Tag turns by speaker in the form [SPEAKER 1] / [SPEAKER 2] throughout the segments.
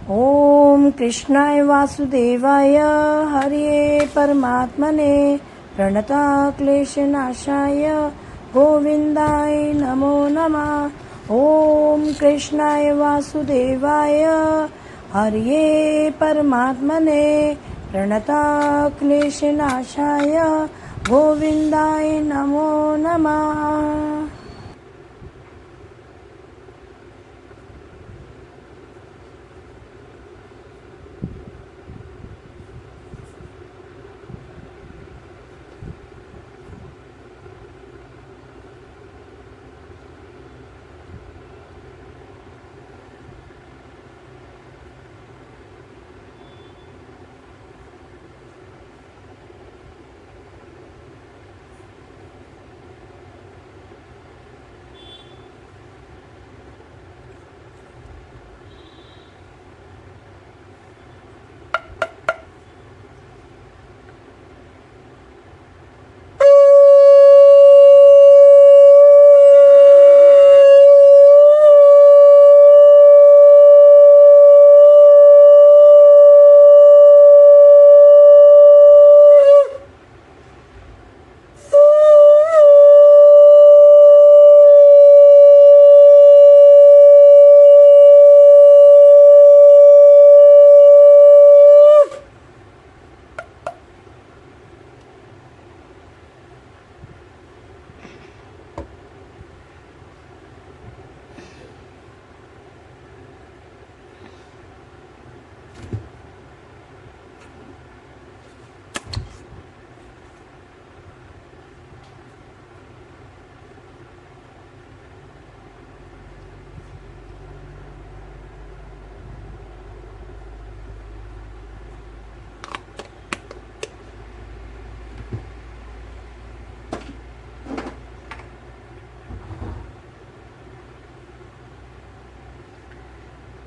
[SPEAKER 1] ओम कृष्णाय वासुदेवाय हरे परमात्मने प्रणताक्लेशनाशाय गोविंदाय नमो नमः। ओम कृष्णाय वासुदेवाय हरे परमात्मने प्रणताक्लेशनाशाय गोविंदाय नमो नमः।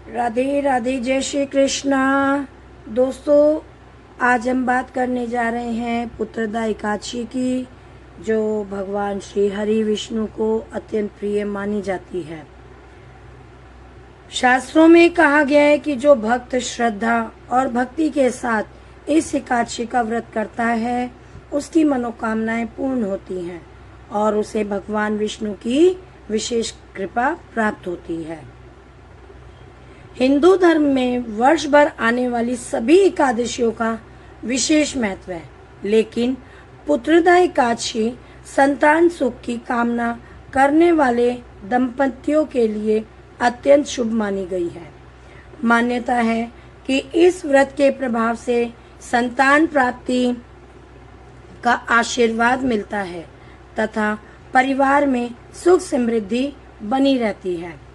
[SPEAKER 1] राधे राधे, जय श्री कृष्णा। दोस्तों, आज हम बात करने जा रहे हैं पुत्रदा एकादशी की, जो भगवान श्री हरि विष्णु को अत्यंत प्रिय मानी जाती है। शास्त्रों में कहा गया है कि जो भक्त श्रद्धा और भक्ति के साथ इस एकादशी का व्रत करता है, उसकी मनोकामनाएं पूर्ण होती हैं और उसे भगवान विष्णु की विशेष कृपा प्राप्त होती है। हिंदू धर्म में वर्ष भर आने वाली सभी एकादशियों का विशेष महत्व है, लेकिन पुत्रदा एकादशी संतान सुख की कामना करने वाले दंपतियों के लिए अत्यंत शुभ मानी गई है। मान्यता है कि इस व्रत के प्रभाव से संतान प्राप्ति का आशीर्वाद मिलता है तथा परिवार में सुख समृद्धि बनी रहती है।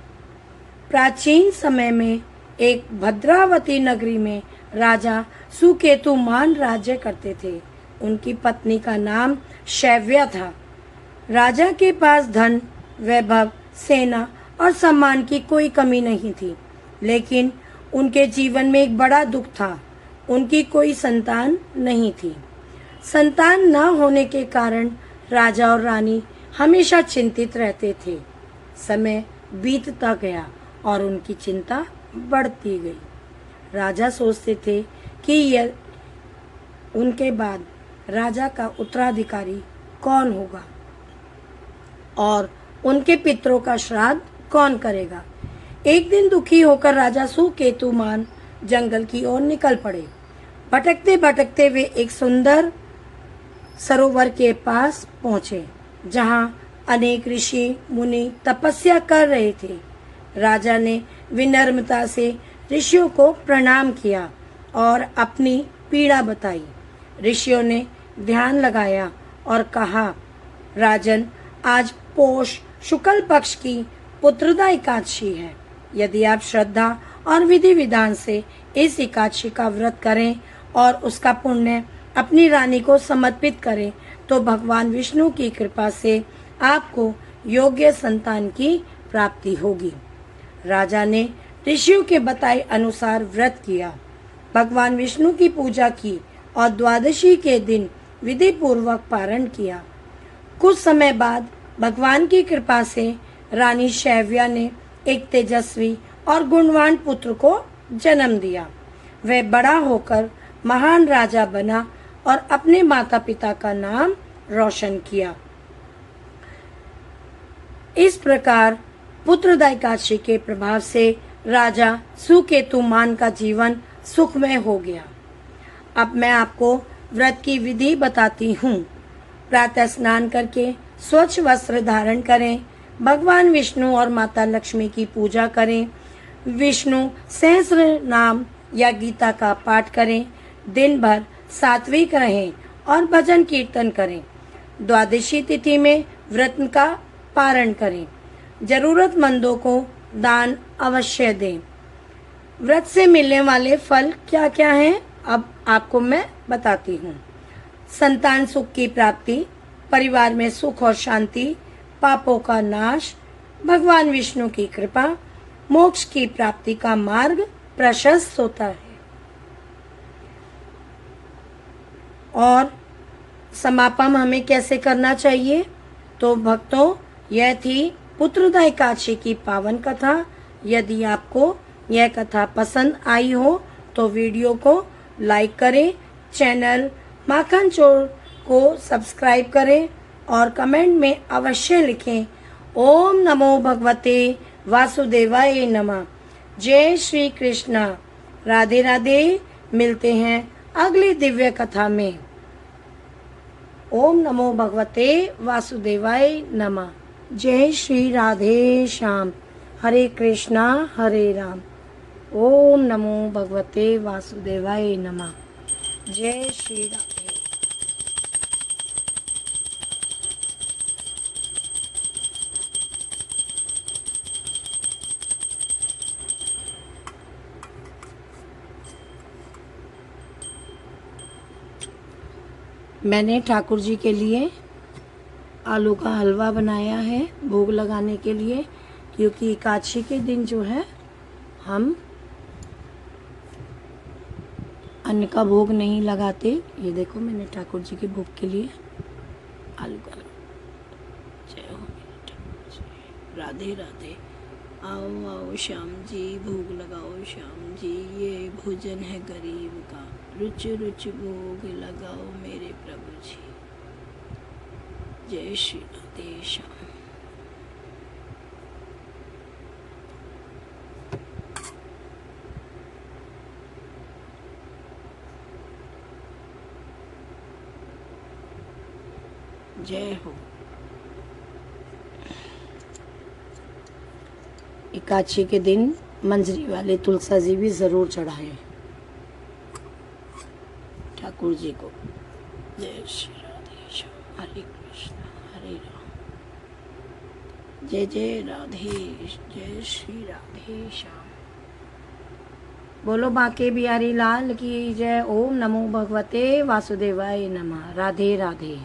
[SPEAKER 1] प्राचीन समय में एक भद्रावती नगरी में राजा सुकेतुमान राज्य करते थे। उनकी पत्नी का नाम शैव्या था। राजा के पास धन, वैभव, सेना और सम्मान की कोई कमी नहीं थी, लेकिन उनके जीवन में एक बड़ा दुख था। उनकी कोई संतान नहीं थी। संतान न होने के कारण राजा और रानी हमेशा चिंतित रहते थे। समय बीतता गया और उनकी चिंता बढ़ती गई। राजा सोचते थे कि यह उनके बाद राजा का उत्तराधिकारी कौन होगा और उनके पितरों का श्राद्ध कौन करेगा। एक दिन दुखी होकर राजा सुकेतुमान जंगल की ओर निकल पड़े। भटकते भटकते वे एक सुंदर सरोवर के पास पहुंचे, जहां अनेक ऋषि मुनि तपस्या कर रहे थे। राजा ने विनम्रता से ऋषियों को प्रणाम किया और अपनी पीड़ा बताई। ऋषियों ने ध्यान लगाया और कहा, राजन, आज पोष शुक्ल पक्ष की पुत्रदा एकादशी है। यदि आप श्रद्धा और विधि विधान से इस एकादशी का व्रत करें और उसका पुण्य अपनी रानी को समर्पित करें, तो भगवान विष्णु की कृपा से आपको योग्य संतान की प्राप्ति होगी। राजा ने ऋषियों के बताए अनुसार व्रत किया, भगवान विष्णु की पूजा की और द्वादशी के दिन विधि पूर्वक पारण किया। कुछ समय बाद भगवान की कृपा से रानी शैव्या ने एक तेजस्वी और गुणवान पुत्र को जन्म दिया। वह बड़ा होकर महान राजा बना और अपने माता पिता का नाम रोशन किया। इस प्रकार पुत्रदा एकादशी के प्रभाव से राजा सुकेतुमान का जीवन सुखमय हो गया। अब मैं आपको व्रत की विधि बताती हूँ। प्रातः स्नान करके स्वच्छ वस्त्र धारण करें। भगवान विष्णु और माता लक्ष्मी की पूजा करें। विष्णु सहस्र नाम या गीता का पाठ करें। दिन भर सात्विक रहें और भजन कीर्तन करें। द्वादशी तिथि में व्रत का पारण करें। जरूरतमंदों को दान अवश्य दें। व्रत से मिलने वाले फल क्या क्या हैं, अब आपको मैं बताती हूँ। संतान सुख की प्राप्ति, परिवार में सुख और शांति, पापों का नाश, भगवान विष्णु की कृपा, मोक्ष की प्राप्ति का मार्ग प्रशस्त होता है। और समापन हमें कैसे करना चाहिए? तो भक्तों, यह थी पुत्रदा एकादशी की पावन कथा। यदि आपको यह कथा पसंद आई हो तो वीडियो को लाइक करें, चैनल माखन चोर को सब्सक्राइब करें और कमेंट में अवश्य लिखें ओम नमो भगवते वासुदेवाय नमः। जय श्री कृष्णा। राधे राधे। मिलते हैं अगली दिव्य कथा में। ओम नमो भगवते वासुदेवाय नमः। जय श्री राधे श्याम। हरे कृष्णा हरे राम। ओम नमो भगवते वासुदेवाय नमः। जय श्री राधे। मैंने ठाकुर जी के लिए आलू का हलवा बनाया है भोग लगाने के लिए, क्योंकि एकादशी के दिन जो है हम अन्न का भोग नहीं लगाते। ये देखो, मैंने ठाकुर जी के भोग के लिए आलू का। जय हो मेरे ठाकुर जी। राधे राधे। आओ आओ श्याम जी, भोग लगाओ श्याम जी, ये भोजन है गरीब का, रुच रुच भोग लगाओ मेरे प्रभु जी। जय श्री राधे श्याम। जय हो। एकादशी के दिन मंजरी वाले तुलसा जी भी जरूर चढ़ाएं ठाकुर जी को। जय श्री राधे श्याम। हरे कृष्ण हरे राम। जय जय राधे। जय श्री राधे श्याम। बोलो बांके बिहारी लाल की जय। ओम नमो भगवते वासुदेवाय नमः। राधे राधे।